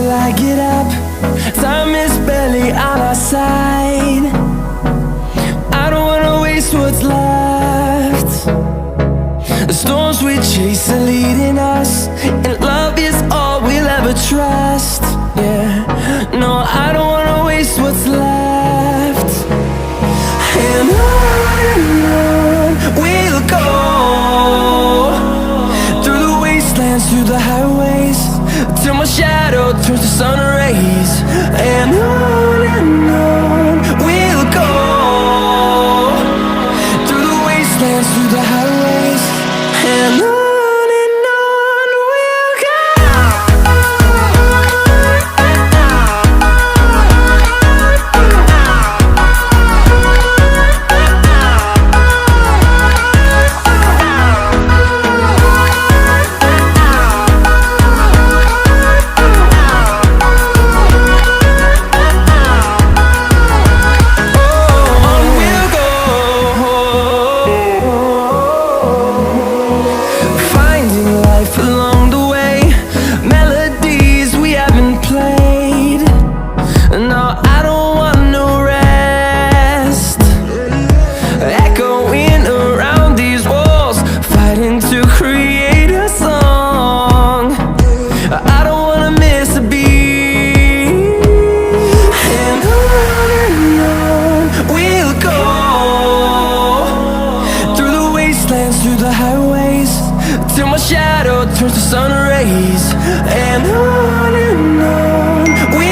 till I get up. Time is barely on our side. I don't wanna waste what's left. The storms we chase are leading us, and love is all we'll ever trust. Yeah, no, I don't wanna waste what's left. And on we'll go, through the wastelands, through the highways, till my shadow turns to sun rays. And on we'll go, through the wastelands, through the highways, and on. Through the highways, till my shadow turns to sun rays. And on we